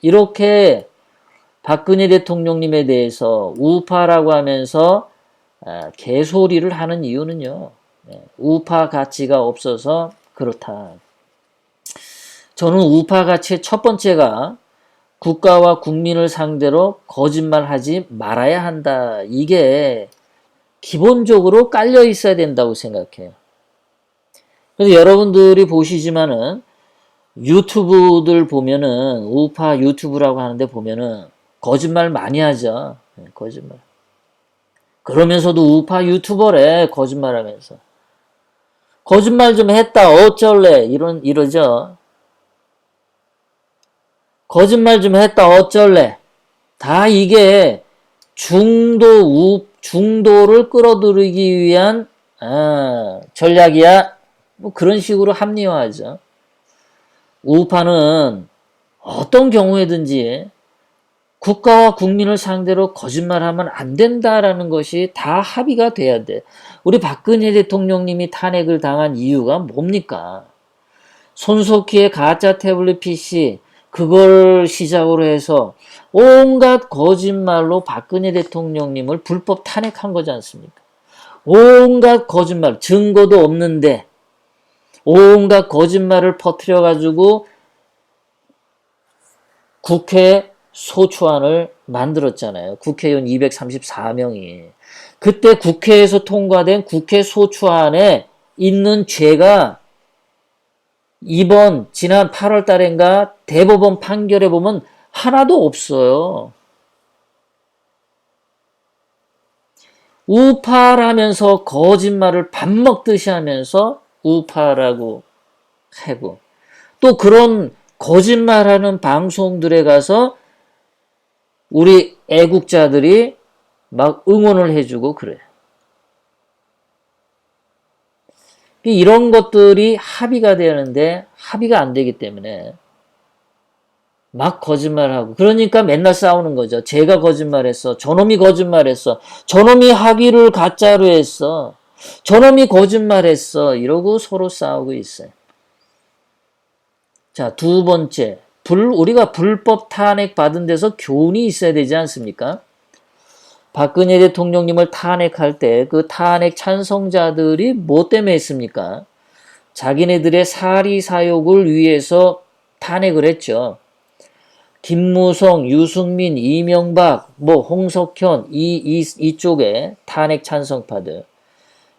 이렇게 박근혜 대통령님에 대해서 우파라고 하면서 개소리를 하는 이유는요. 우파 가치가 없어서 그렇다. 저는 우파 가치의 첫 번째가 국가와 국민을 상대로 거짓말하지 말아야 한다. 이게 기본적으로 깔려 있어야 된다고 생각해요. 그래서 여러분들이 보시지만은 유튜브들 보면은 우파 유튜브라고 하는데 보면은 거짓말 많이 하죠. 거짓말. 그러면서도 우파 유튜버래 거짓말하면서. 거짓말 좀 했다 어쩔래 이러죠. 거짓말 좀 했다 어쩔래. 다 이게 중도를 끌어들이기 위한 전략이야. 뭐 그런 식으로 합리화하죠. 우파는 어떤 경우에든지 국가와 국민을 상대로 거짓말하면 안 된다라는 것이 다 합의가 돼야 돼. 우리 박근혜 대통령님이 탄핵을 당한 이유가 뭡니까? 손석희의 가짜 태블릿 PC 그걸 시작으로 해서 온갖 거짓말로 박근혜 대통령님을 불법 탄핵한 거지 않습니까? 온갖 거짓말, 증거도 없는데 온갖 거짓말을 퍼뜨려 가지고 국회 소추안을 만들었잖아요. 국회의원 234명이. 그때 국회에서 통과된 국회 소추안에 있는 죄가 지난 8월 달인가 대법원 판결에 보면 하나도 없어요. 우파라면서 거짓말을 밥 먹듯이 하면서 우파라고 하고 또 그런 거짓말하는 방송들에 가서 우리 애국자들이 막 응원을 해주고 그래요. 이런 것들이 합의가 되는데 합의가 안 되기 때문에 막 거짓말하고 그러니까 맨날 싸우는 거죠. 제가 거짓말했어. 저놈이 거짓말했어. 저놈이 학위를 가짜로 했어. 저놈이 거짓말했어. 이러고 서로 싸우고 있어요. 자, 두 번째. 우리가 불법 탄핵 받은 데서 교훈이 있어야 되지 않습니까? 박근혜 대통령님을 탄핵할 때 그 탄핵 찬성자들이 뭐 때문에 했습니까? 자기네들의 사리사욕을 위해서 탄핵을 했죠. 김무성, 유승민, 이명박, 홍석현 이쪽에 탄핵 찬성파들.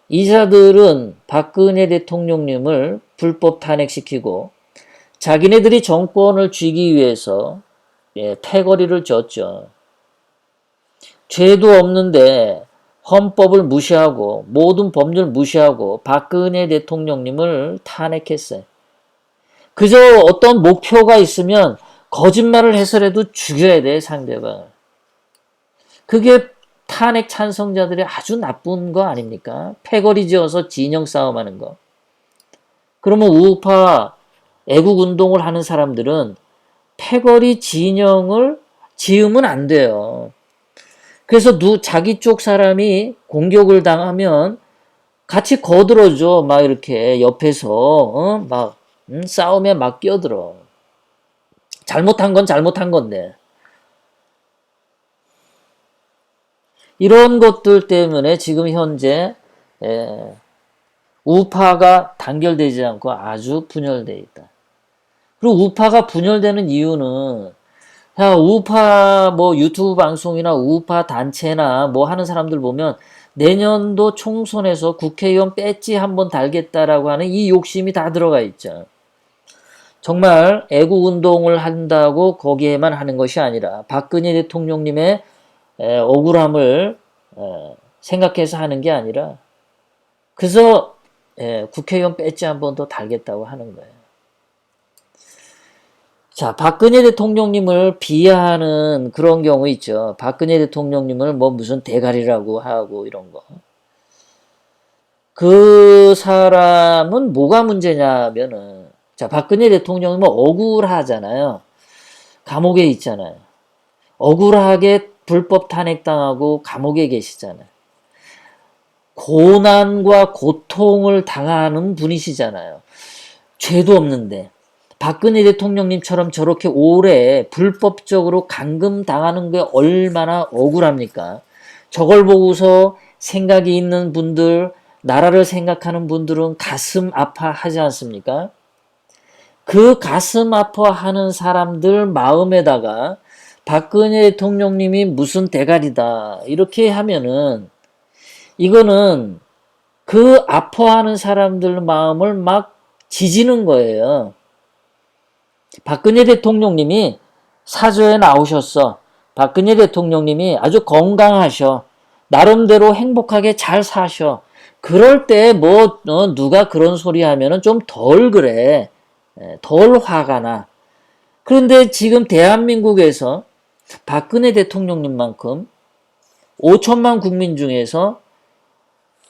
이자들은 박근혜 대통령님을 불법 탄핵시키고 자기네들이 정권을 쥐기 위해서 패거리를 졌죠. 죄도 없는데 헌법을 무시하고 모든 법률 무시하고 박근혜 대통령님을 탄핵했어요. 그저 어떤 목표가 있으면 거짓말을 해서라도 죽여야 돼, 상대방을. 그게 탄핵 찬성자들이 아주 나쁜 거 아닙니까? 패거리 지어서 진영 싸움하는 거. 그러면 우파 애국운동을 하는 사람들은 패거리 진영을 지으면 안 돼요. 그래서 자기 쪽 사람이 공격을 당하면 같이 거들어줘. 막 이렇게 옆에서 싸움에 막 끼어들어. 잘못한 건 잘못한 건데. 이런 것들 때문에 지금 현재 우파가 단결되지 않고 아주 분열되어 있다. 그리고 우파가 분열되는 이유는 우파 유튜브 방송이나 우파 단체나 하는 사람들 보면 내년도 총선에서 국회의원 배지 한번 달겠다라고 하는 이 욕심이 다 들어가 있죠. 정말 애국운동을 한다고 거기에만 하는 것이 아니라 박근혜 대통령님의 억울함을 생각해서 하는 게 아니라 그래서 국회의원 배지 한번 더 달겠다고 하는 거예요. 자, 박근혜 대통령님을 비하하는 그런 경우 있죠. 박근혜 대통령님을 무슨 대가리라고 하고 이런 거. 그 사람은 뭐가 문제냐면은 자, 박근혜 대통령님은 억울하잖아요. 감옥에 있잖아요. 억울하게 불법 탄핵당하고 감옥에 계시잖아요. 고난과 고통을 당하는 분이시잖아요. 죄도 없는데. 박근혜 대통령님처럼 저렇게 오래 불법적으로 감금당하는 게 얼마나 억울합니까? 저걸 보고서 생각이 있는 분들, 나라를 생각하는 분들은 가슴 아파하지 않습니까? 그 가슴 아파하는 사람들 마음에다가 박근혜 대통령님이 무슨 대가리다 이렇게 하면은 이거는 그 아파하는 사람들 마음을 막 지지는 거예요. 박근혜 대통령님이 사저에 나오셨어. 박근혜 대통령님이 아주 건강하셔. 나름대로 행복하게 잘 사셔. 그럴 때 누가 그런 소리 하면은 좀 덜 그래. 덜 화가 나. 그런데 지금 대한민국에서 박근혜 대통령님만큼 5천만 국민 중에서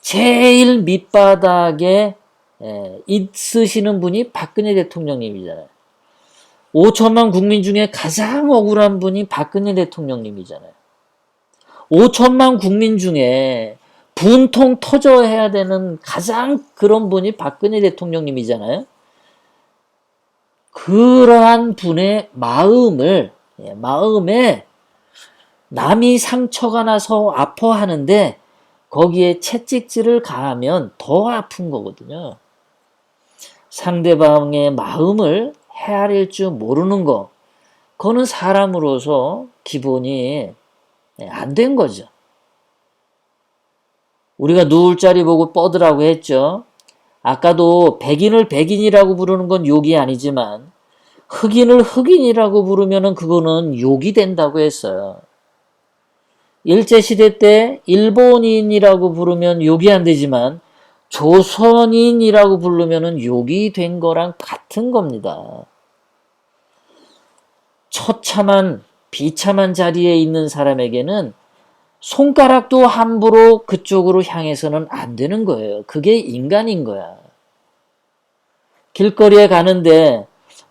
제일 밑바닥에 있으시는 분이 박근혜 대통령님이잖아요. 5천만 국민 중에 가장 억울한 분이 박근혜 대통령님이잖아요. 5천만 국민 중에 분통 터져 해야 되는 가장 그런 분이 박근혜 대통령님이잖아요. 그러한 분의 마음에 남이 상처가 나서 아파하는데 거기에 채찍질을 가하면 더 아픈 거거든요. 상대방의 마음을 헤아릴 줄 모르는 거, 그거는 사람으로서 기본이 안 된 거죠. 우리가 누울 자리 보고 뻗으라고 했죠. 아까도 백인을 백인이라고 부르는 건 욕이 아니지만 흑인을 흑인이라고 부르면은 그거는 욕이 된다고 했어요. 일제시대 때 일본인이라고 부르면 욕이 안 되지만 조선인이라고 부르면은 욕이 된 거랑 같은 겁니다. 처참한 비참한 자리에 있는 사람에게는 손가락도 함부로 그쪽으로 향해서는 안 되는 거예요. 그게 인간인 거야. 길거리에 가는데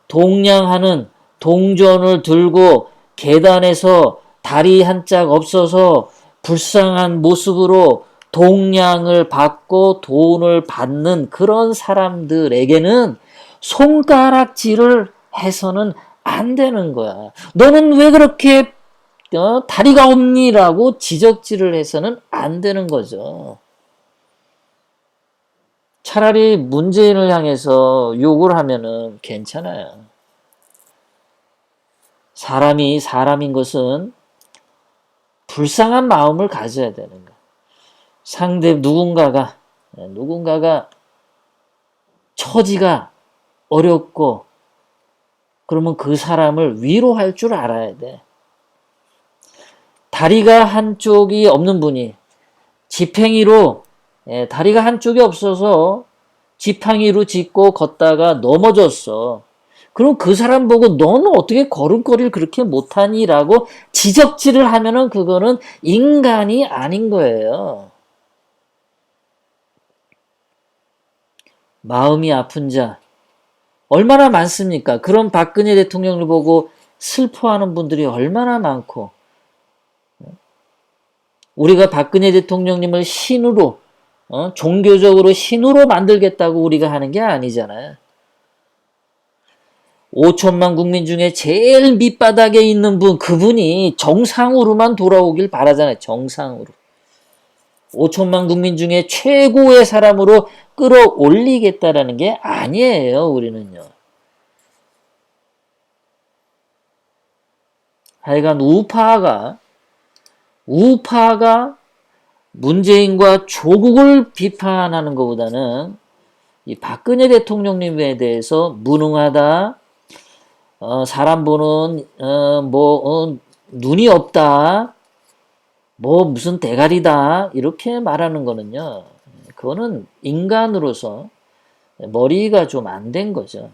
동냥하는 동전을 들고 계단에서 다리 한 짝 없어서 불쌍한 모습으로 동냥을 받고 돈을 받는 그런 사람들에게는 손가락질을 해서는 안 되는 거야. 너는 왜 그렇게 다리가 없니라고 지적질을 해서는 안 되는 거죠. 차라리 문재인을 향해서 욕을 하면은 괜찮아요. 사람이 사람인 것은 불쌍한 마음을 가져야 되는 거야. 상대 누군가가 처지가 어렵고 그러면 그 사람을 위로할 줄 알아야 돼. 다리가 한쪽이 없는 분이 지팽이로 다리가 한쪽이 없어서 지팡이로 짚고 걷다가 넘어졌어. 그럼 그 사람 보고 너는 어떻게 걸음걸이를 그렇게 못하니? 라고 지적질을 하면은 그거는 인간이 아닌 거예요. 마음이 아픈 자 얼마나 많습니까? 그런 박근혜 대통령을 보고 슬퍼하는 분들이 얼마나 많고 우리가 박근혜 대통령님을 신으로 종교적으로 신으로 만들겠다고 우리가 하는 게 아니잖아요. 5천만 국민 중에 제일 밑바닥에 있는 분, 그분이 정상으로만 돌아오길 바라잖아요. 정상으로. 5천만 국민 중에 최고의 사람으로 끌어올리겠다라는 게 아니에요. 우리는요. 하여간 우파가 문재인과 조국을 비판하는 것보다는 이 박근혜 대통령님에 대해서 무능하다, 사람 보는 눈이 없다, 무슨 대가리다 이렇게 말하는 거는요. 그거는 인간으로서 머리가 좀 안 된 거죠.